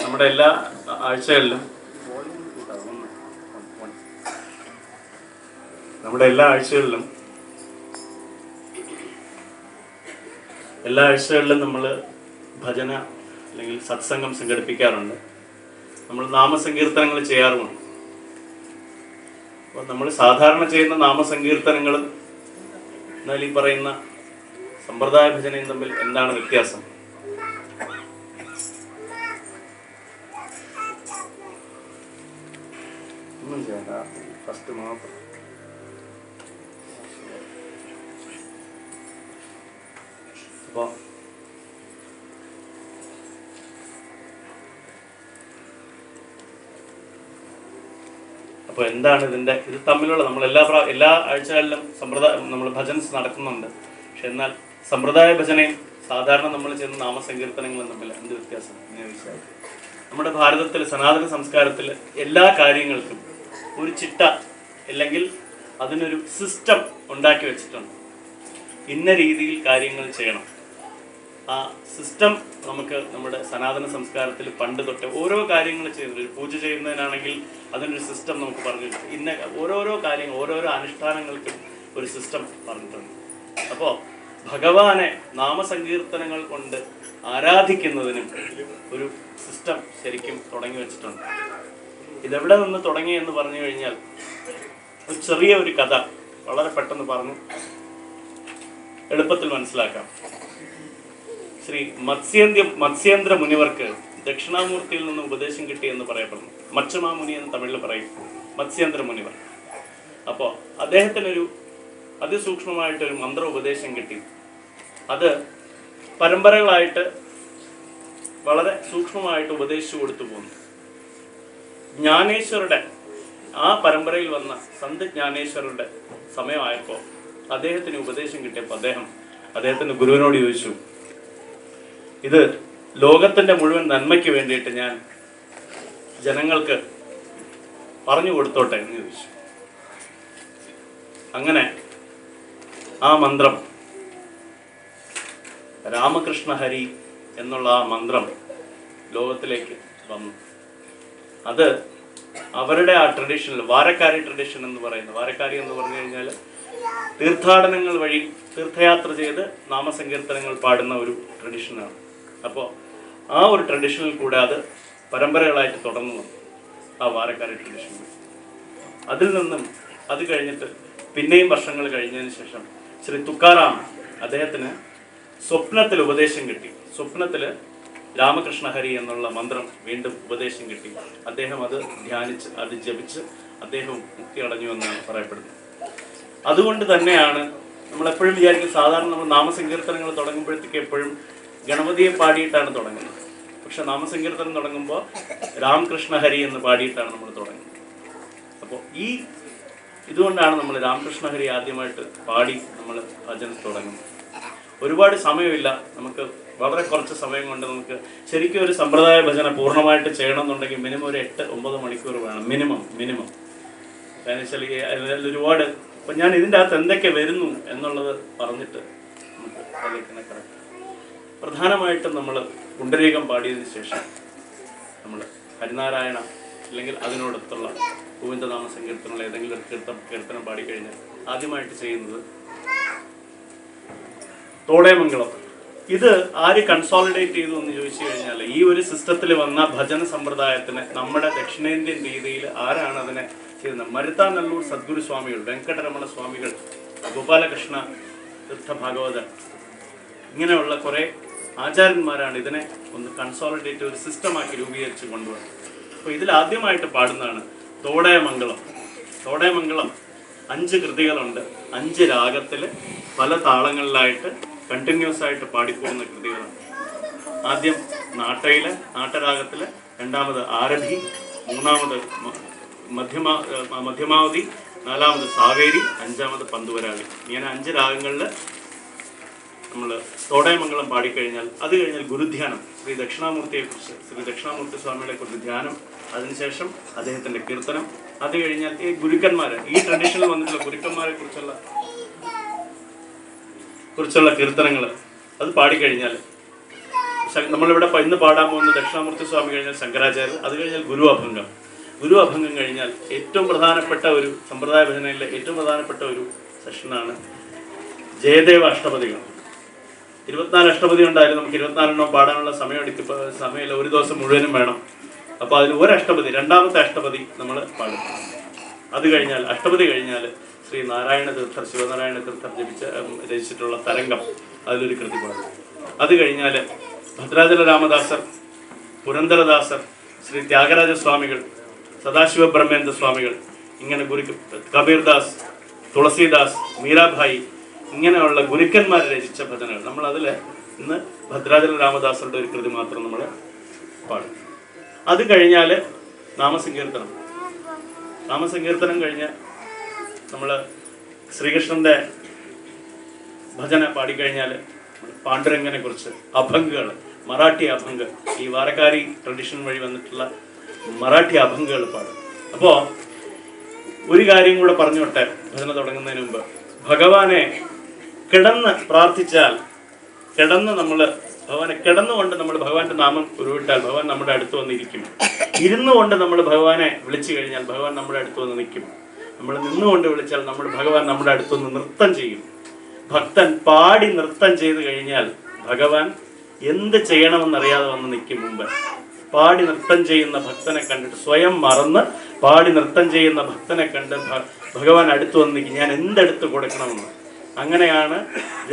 നമ്മുടെ എല്ലാ ആഴ്ചകളിലും നമ്മൾ ഭജന അല്ലെങ്കിൽ സത്സംഗം സംഘടിപ്പിക്കാറുണ്ട്. നമ്മൾ നാമസങ്കീർത്തനങ്ങൾ ചെയ്യാറുമുണ്ട്. അപ്പോൾ നമ്മൾ സാധാരണ ചെയ്യുന്ന നാമസങ്കീർത്തനങ്ങളും എന്നാൽ ഈ പറയുന്ന സമ്പ്രദായ ഭജനയും തമ്മിൽ എന്താണ് വ്യത്യാസം? ഫസ്റ്റ് മാത്രം അപ്പോൾ എന്താണ് ഇത് തമ്മിലുള്ള നമ്മൾ എല്ലാ ആഴ്ചകളിലും നമ്മൾ ഭജൻസ് നടക്കുന്നുണ്ട്. പക്ഷെ എന്നാൽ സമ്പ്രദായ ഭജനയും സാധാരണ നമ്മൾ ചെയ്യുന്ന നാമസങ്കീർത്തനങ്ങളും തമ്മിൽ എന്ത് വ്യത്യാസം എന്ന് ചോദിച്ചാൽ, നമ്മുടെ ഭാരതത്തിൽ സനാതന സംസ്കാരത്തിൽ എല്ലാ കാര്യങ്ങൾക്കും ഒരു ചിട്ട അല്ലെങ്കിൽ അതിനൊരു സിസ്റ്റം ഉണ്ടാക്കി വെച്ചിട്ടുണ്ട്. ഇന്ന രീതിയിൽ കാര്യങ്ങൾ ചെയ്യണം. ആ സിസ്റ്റം നമുക്ക് നമ്മുടെ സനാതന സംസ്കാരത്തിൽ പണ്ട് തൊട്ട് ഓരോ കാര്യങ്ങൾ ചെയ്യുന്നത്, ഒരു പൂജ ചെയ്യുന്നതിനാണെങ്കിൽ അതിനൊരു സിസ്റ്റം നമുക്ക് പറഞ്ഞു. ഓരോരോ കാര്യങ്ങൾ, ഓരോരോ അനുഷ്ഠാനങ്ങൾക്കും ഒരു സിസ്റ്റം പറഞ്ഞിട്ടുണ്ട്. അപ്പോൾ ഭഗവാനെ നാമസങ്കീർത്തനങ്ങൾ കൊണ്ട് ആരാധിക്കുന്നതിനും ഒരു സിസ്റ്റം ശരിക്കും തുടങ്ങി വെച്ചിട്ടുണ്ട്. ഇതെവിടെ നിന്ന് തുടങ്ങി എന്ന് പറഞ്ഞു കഴിഞ്ഞാൽ, ഒരു ചെറിയ ഒരു കഥ വളരെ പെട്ടെന്ന് പറഞ്ഞു എളുപ്പത്തിൽ മനസ്സിലാക്കാം. ശ്രീ മത്സ്യേന്ദ്ര മുനിവർക്ക് ദക്ഷിണാമൂർത്തിയിൽ നിന്ന് ഉപദേശം കിട്ടി എന്ന് പറയപ്പെടുന്നു. മച്ചമാമുനി എന്ന് തമിഴിൽ പറയും, മത്സ്യേന്ദ്ര മുനിവർ. അപ്പോൾ അദ്ദേഹത്തിനൊരു അതിസൂക്ഷ്മമായിട്ടൊരു മന്ത്ര ഉപദേശം കിട്ടി. അത് പരമ്പരകളായിട്ട് വളരെ സൂക്ഷ്മമായിട്ട് ഉപദേശിച്ചു കൊടുത്തു പോകുന്നു. ജ്ഞാനേശ്വരുടെ ആ പരമ്പരയിൽ വന്ന സന്ത് ജ്ഞാനേശ്വരുടെ സമയമായപ്പോൾ അദ്ദേഹത്തിന് ഉപദേശം കിട്ടിയപ്പോൾ അദ്ദേഹത്തിന്റെ ഗുരുവിനോട് ചോദിച്ചു, ഇത് ലോകത്തിന്റെ മുഴുവൻ നന്മയ്ക്ക് വേണ്ടിയിട്ട് ഞാൻ ജനങ്ങൾക്ക് പറഞ്ഞു കൊടുത്തോട്ടെ എന്ന് ചോദിച്ചു. അങ്ങനെ ആ മന്ത്രം രാമകൃഷ്ണ ഹരി എന്നുള്ള ആ മന്ത്രം ലോകത്തിലേക്ക് വന്നു. അത് അവരുടെ ആ ട്രഡീഷനിൽ വാരക്കാരി ട്രഡീഷൻ എന്ന് പറയുന്നത്, വാരക്കാരി എന്ന് പറഞ്ഞു കഴിഞ്ഞാൽ തീർത്ഥാടനങ്ങൾ വഴി തീർത്ഥയാത്ര ചെയ്ത് നാമസങ്കീർത്തനങ്ങൾ പാടുന്ന ഒരു ട്രഡീഷനാണ്. അപ്പോൾ ആ ഒരു ട്രഡീഷനിൽ കൂടെ അത് പരമ്പരകളായിട്ട് തുടർന്നു വന്നു, ആ വാരക്കാരി ട്രഡീഷൻ. അതിൽ നിന്നും അത് കഴിഞ്ഞിട്ട് പിന്നെയും വർഷങ്ങൾ കഴിഞ്ഞതിന് ശേഷം ശ്രീ തുക്കാറാം അദ്ദേഹത്തിന് സ്വപ്നത്തിൽ ഉപദേശം കിട്ടി. സ്വപ്നത്തിൽ രാമകൃഷ്ണ ഹരി എന്നുള്ള മന്ത്രം വീണ്ടും ഉപദേശം കിട്ടി. അദ്ദേഹം അത് ധ്യാനിച്ച് അത് ജപിച്ച് അദ്ദേഹം മുക്തി അടഞ്ഞു എന്നാണ് പറയപ്പെടുന്നത്. അതുകൊണ്ട് തന്നെയാണ് നമ്മളെപ്പോഴും വിചാരിക്കും, സാധാരണ നമ്മൾ നാമസങ്കീർത്തനങ്ങൾ തുടങ്ങുമ്പോഴത്തേക്ക് എപ്പോഴും ഗണപതിയെ പാടിയിട്ടാണ് തുടങ്ങുന്നത്. പക്ഷെ നാമസങ്കീർത്തനം തുടങ്ങുമ്പോൾ രാമകൃഷ്ണ ഹരി എന്ന് പാടിയിട്ടാണ് നമ്മൾ തുടങ്ങുന്നത്. അപ്പോൾ ഇതുകൊണ്ടാണ് നമ്മൾ രാമകൃഷ്ണ ഹരി ആദ്യമായിട്ട് പാടി നമ്മൾ ഭജന തുടങ്ങുന്നത്. ഒരുപാട് സമയമില്ല, നമുക്ക് വളരെ കുറച്ച് സമയം കൊണ്ട് നമുക്ക് ശരിക്കും ഒരു സമ്പ്രദായ ഭജന പൂർണ്ണമായിട്ട് ചെയ്യണമെന്നുണ്ടെങ്കിൽ മിനിമം ഒരു 8-9 മണിക്കൂർ വേണം, മിനിമം. കാരണം വെച്ചാൽ ഒരുപാട് അപ്പം ഞാൻ ഇതിൻ്റെ അകത്ത് എന്തൊക്കെ വരുന്നു എന്നുള്ളത് പറഞ്ഞിട്ട് നമുക്ക് അതിലേക്ക് കറക്റ്റ്. പ്രധാനമായിട്ടും നമ്മൾ പുണ്ടരീകം പാടിയതിന് ശേഷം നമ്മൾ ഹരിനാരായണ അല്ലെങ്കിൽ അതിനോടൊത്തുള്ള ഗോവിന്ദനാമ സങ്കീർത്തനങ്ങൾ ഏതെങ്കിലും ഒരു കീർത്തനം പാടിക്കഴിഞ്ഞാൽ ആദ്യമായിട്ട് ചെയ്യുന്നത് തോടേമംഗളം. ഇത് ആര് കൺസോളിഡേറ്റ് ചെയ്തു എന്ന് ചോദിച്ചു കഴിഞ്ഞാൽ, ഈ ഒരു സിസ്റ്റത്തിൽ വന്ന ഭജന സമ്പ്രദായത്തിന് നമ്മുടെ ദക്ഷിണേന്ത്യൻ രീതിയിൽ ആരാണ് അതിനെ ചെയ്യുന്നത്? മരുത്താനല്ലൂർ സദ്ഗുരു സ്വാമികൾ, വെങ്കടരമണ സ്വാമികൾ, ഗോപാലകൃഷ്ണ തീർത്ഥ ഭാഗവതർ, ഇങ്ങനെയുള്ള കുറേ ആചാര്യന്മാരാണ് ഇതിനെ ഒന്ന് കൺസോളിഡേറ്റ് ഒരു സിസ്റ്റമാക്കി രൂപീകരിച്ച് കൊണ്ടുവന്നത്. അപ്പോൾ ഇതിൽ ആദ്യമായിട്ട് പാടുന്നതാണ് തോടേമംഗളം. 5 കൃതികളുണ്ട്. 5 രാഗത്തിൽ പല താളങ്ങളിലായിട്ട് കണ്ടിന്യൂസ് ആയിട്ട് പാടിപ്പോകുന്ന കൃതികളാണ്. ആദ്യം നാട്ടരാഗത്തിൽ, രണ്ടാമത് ആരഭി, മൂന്നാമത് മധ്യമാവധി, 4ാമത് സാവേരി, 5ാമത് പന്തുവരാളി. ഇങ്ങനെ 5 രാഗങ്ങളിൽ നമ്മൾ തോടേമംഗളം പാടിക്കഴിഞ്ഞാൽ അത് കഴിഞ്ഞാൽ ഗുരുധ്യാനം, ശ്രീ ദക്ഷിണാമൂർത്തി സ്വാമികളെ കുറിച്ച് ധ്യാനം, അതിനുശേഷം അദ്ദേഹത്തിൻ്റെ കീർത്തനം, അത് കഴിഞ്ഞാൽ ഈ ഗുരുക്കന്മാർ, ഈ ട്രഡീഷനിൽ വന്നിട്ടുള്ള ഗുരുക്കന്മാരെ കുറിച്ചുള്ള കീർത്തനങ്ങൾ അത് പാടിക്കഴിഞ്ഞാൽ നമ്മളിവിടെ ഇന്ന് പാടാൻ പോകുന്ന ദക്ഷിണാമൂർത്തി സ്വാമി കഴിഞ്ഞാൽ ശങ്കരാചാര്യർ, അത് കഴിഞ്ഞാൽ ഗുരു അഭംഗം. ഗുരു അഭംഗം കഴിഞ്ഞാൽ ഏറ്റവും പ്രധാനപ്പെട്ട ഒരു സമ്പ്രദായ ഭജനയിലെ ഏറ്റവും പ്രധാനപ്പെട്ട ഒരു സെഷനാണ് ജയദേവ അഷ്ടപദികൾ. 24 അഷ്ടപതി ഉണ്ടായാലും നമുക്ക് 24 പാടാനുള്ള സമയമില്ല, ഒരു ദിവസം മുഴുവനും വേണം. അപ്പോൾ അതിൽ ഒരു അഷ്ടപതി, രണ്ടാമത്തെ അഷ്ടപതി നമ്മൾ പാടും. അത് കഴിഞ്ഞാൽ അഷ്ടപതി കഴിഞ്ഞാൽ ശ്രീ നാരായണ തീർത്ഥർ, ശിവനാരായണ തീർത്ഥർ രചിച്ചിട്ടുള്ള തരംഗം, അതിലൊരു കൃതി പാടും. അത് കഴിഞ്ഞാൽ ഭദ്രാചല രാമദാസർ, പുരന്ദരദാസർ, ശ്രീ ത്യാഗരാജ സ്വാമികൾ, സദാശിവ ബ്രഹ്മേന്ദ്ര സ്വാമികൾ, ഇങ്ങനെ കബീർദാസ്, തുളസീദാസ്, മീരാഭായി, ഇങ്ങനെയുള്ള ഗുരുക്കന്മാർ രചിച്ച ഭജനകൾ. നമ്മളതിൽ ഇന്ന് ഭദ്രാചല രാമദാസരുടെ ഒരു കൃതി മാത്രം നമ്മൾ പാടും. അത് കഴിഞ്ഞാൽ നാമസങ്കീർത്തനം കഴിഞ്ഞ് നമ്മൾ ശ്രീകൃഷ്ണന്റെ ഭജന പാടിക്കഴിഞ്ഞാൽ പാണ്ഡുരംഗനെ കുറിച്ച് അഭംഗുകൾ, മറാഠി അഭംഗ്, ഈ വാരക്കാരി ട്രഡീഷൻ വഴി വന്നിട്ടുള്ള മറാഠി അഭംഗുകൾ പാടും. അപ്പോൾ ഒരു കാര്യം കൂടെ പറഞ്ഞോട്ടെ ഭജന തുടങ്ങുന്നതിന് മുമ്പ്. ഭഗവാനെ കിടന്ന് പ്രാർത്ഥിച്ചാൽ, കിടന്നുകൊണ്ട് നമ്മൾ ഭഗവാന്റെ നാമം ഉരുവിട്ടാൽ ഭഗവാൻ നമ്മുടെ അടുത്ത് വന്നിരിക്കും. ഇരുന്നു കൊണ്ട് നമ്മൾ ഭഗവാനെ വിളിച്ചു കഴിഞ്ഞാൽ ഭഗവാൻ നമ്മുടെ അടുത്ത് വന്ന് നിൽക്കും. നമ്മൾ നിന്നുകൊണ്ട് വിളിച്ചാൽ ഭഗവാൻ നമ്മുടെ അടുത്തുനിന്ന് നൃത്തം ചെയ്യും. ഭക്തൻ പാടി നൃത്തം ചെയ്ത് കഴിഞ്ഞാൽ ഭഗവാൻ എന്ത് ചെയ്യണമെന്നറിയാതെ വന്ന് നിൽക്കും. മുമ്പ് പാടി നൃത്തം ചെയ്യുന്ന ഭക്തനെ കണ്ടിട്ട്, സ്വയം മറന്ന് പാടി നൃത്തം ചെയ്യുന്ന ഭക്തനെ കണ്ട് ഭഗവാൻ അടുത്ത് വന്ന് നിൽക്കും, ഞാൻ എന്തെടുത്ത് കൊടുക്കണമെന്ന്. അങ്ങനെയാണ്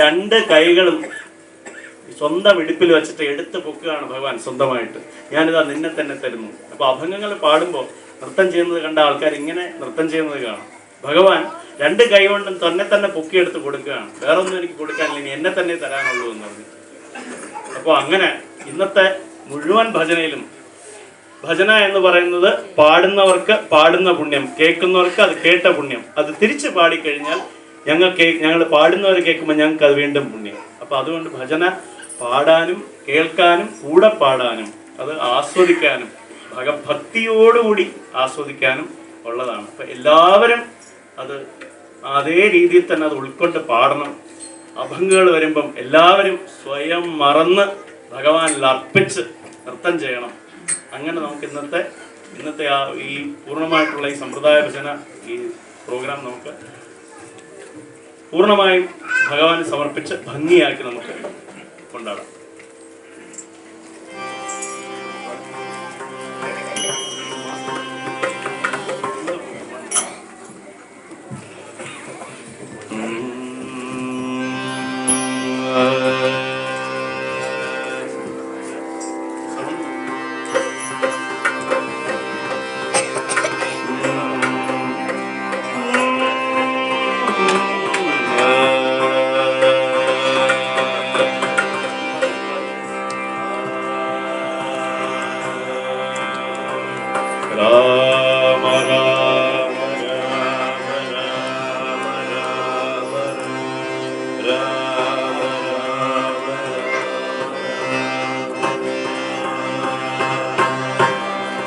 രണ്ട് കൈകളും സ്വന്തം ഇടുപ്പിൽ വെച്ചിട്ട് എടുത്ത് പൊക്കുകയാണ് ഭഗവാൻ സ്വന്തമായിട്ട്. ഞാനിതാ നിന്നെ തന്നെ തരുന്നു. അപ്പോൾ അഭംഗങ്ങൾ പാടുമ്പോൾ നൃത്തം ചെയ്യുന്നത് കണ്ട ആൾക്കാർ ഇങ്ങനെ നൃത്തം ചെയ്യുന്നത് കാണാം. ഭഗവാൻ രണ്ട് കൈ കൊണ്ടും തന്നെ പൊക്കിയെടുത്ത് കൊടുക്കുകയാണ്. വേറൊന്നും എനിക്ക് കൊടുക്കാനില്ല, ഇനി എന്നെ തന്നെ തരാനുള്ളൂ എന്ന് പറഞ്ഞു. അപ്പോൾ അങ്ങനെ ഇന്നത്തെ മുഴുവൻ ഭജനയിലും, ഭജന എന്ന് പറയുന്നത് പാടുന്നവർക്ക് പാടുന്ന പുണ്യം, കേൾക്കുന്നവർക്ക് അത് കേട്ട പുണ്യം. അത് തിരിച്ച് പാടിക്കഴിഞ്ഞാൽ ഞങ്ങൾ പാടുന്നവർ കേൾക്കുമ്പോൾ ഞങ്ങൾക്ക് അത് വീണ്ടും പുണ്യം. അപ്പോൾ അതുകൊണ്ട് ഭജന പാടാനും കേൾക്കാനും കൂടെ പാടാനും അത് ആസ്വദിക്കാനും ഭക്തിയോടുകൂടി ആസ്വദിക്കാനും ഉള്ളതാണ്. അപ്പം എല്ലാവരും അത് അതേ രീതിയിൽ തന്നെ അത് ഉൾക്കൊണ്ട് പാടണം. അഭംഗുകൾ വരുമ്പം എല്ലാവരും സ്വയം മറന്ന് ഭഗവാനിൽ അർപ്പിച്ച് നൃത്തം ചെയ്യണം. അങ്ങനെ നമുക്ക് ഇന്നത്തെ ഈ പൂർണ്ണമായിട്ടുള്ള ഈ സമ്പ്രദായ ഭജന ഈ പ്രോഗ്രാം നമുക്ക് പൂർണ്ണമായും ഭഗവാന് സമർപ്പിച്ച് ഭംഗിയാക്കി നമുക്ക് കൊണ്ടാടാം.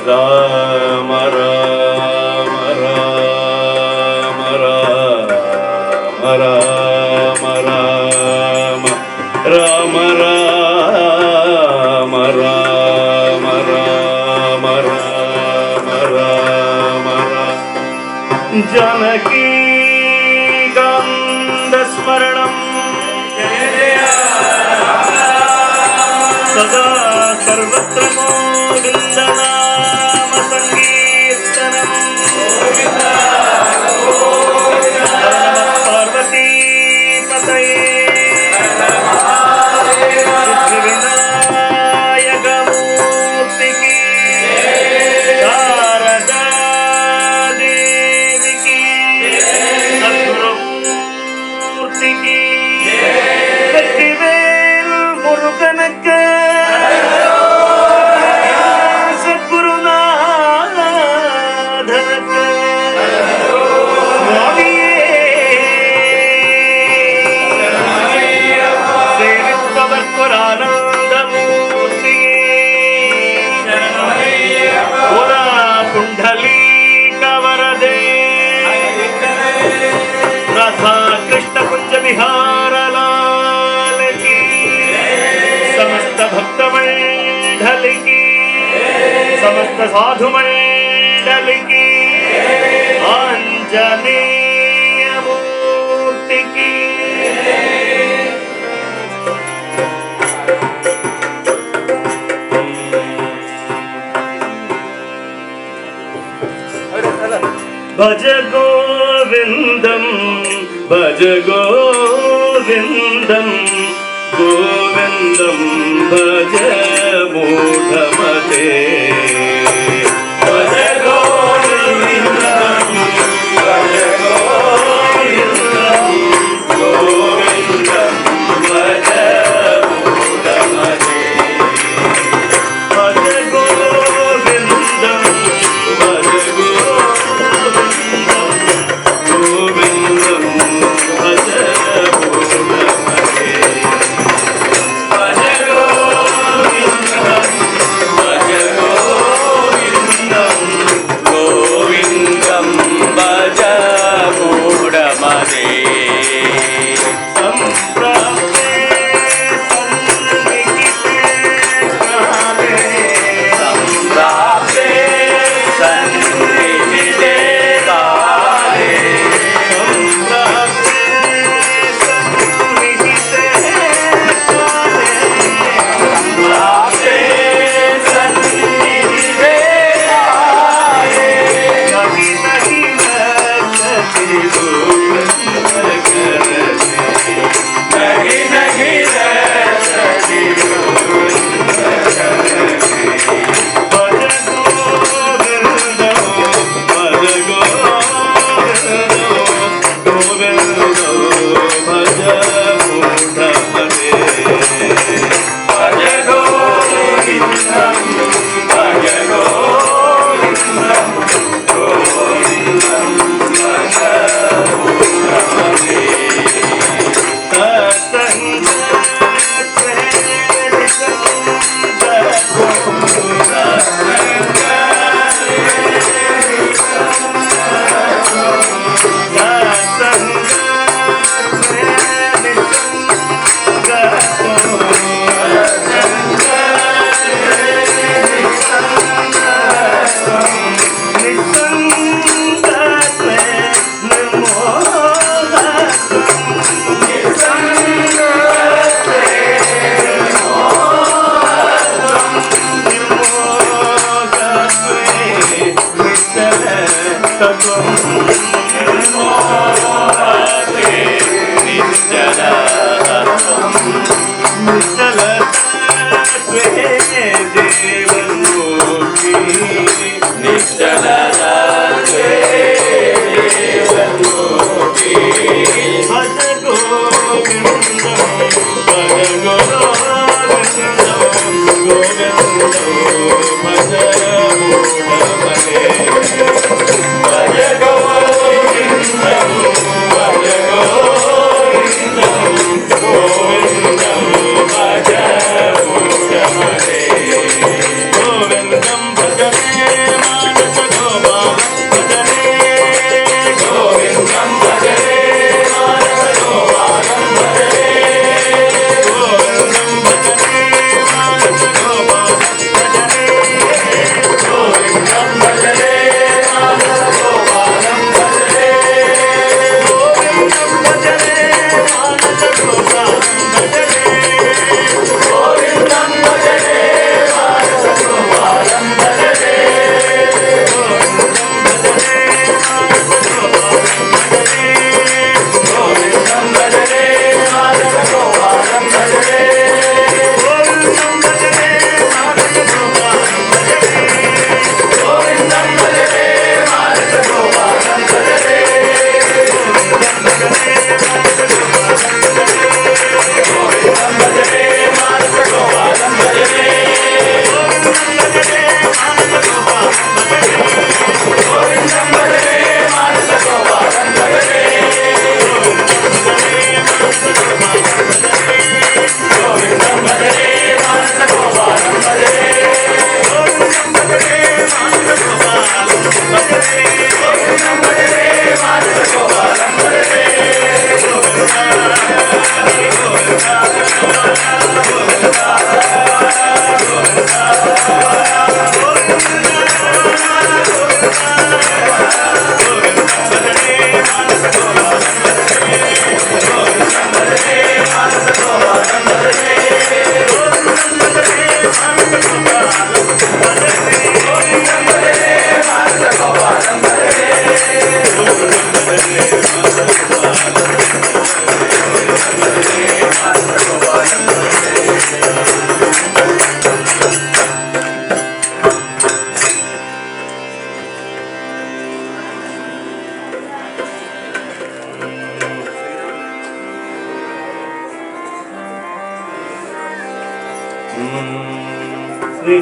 Rama Rama Rama Rama Rama Rama Rama Rama Rama Rama Rama Rama Janaki Gandha Smaranam Sada Sarvatra Modindana Parvati Pataye Vinayaka Murti ki Sharada Devi ki Sadguru Murti ki Vettivel Muruganakku Krishna Kunja Vihara Lal ki Samasta Bhakta समस्त साधु मंडल की आंजनेय मूर्ति की भज गोविंदम भज गोविंदम गोविंदम भज मूढ़मते भज गोविंदम भज गोविंदम गोविंदम भज मूढ़मते भज गोविंदम भज गोविंदम भज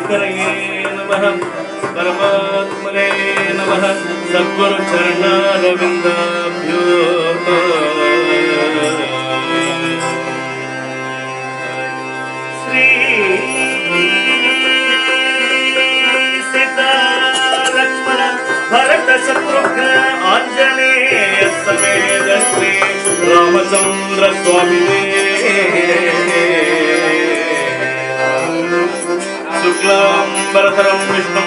श्रीहरये नमः परमात्मने नमः सद्गुरु चरणारविन्दाभ्यो श्री सीता लक्ष्मण भरत शत्रुघ्न आंजनेय समेत श्री रामचंद्र स्वामिने शुक्लां वरदरं विष्णुं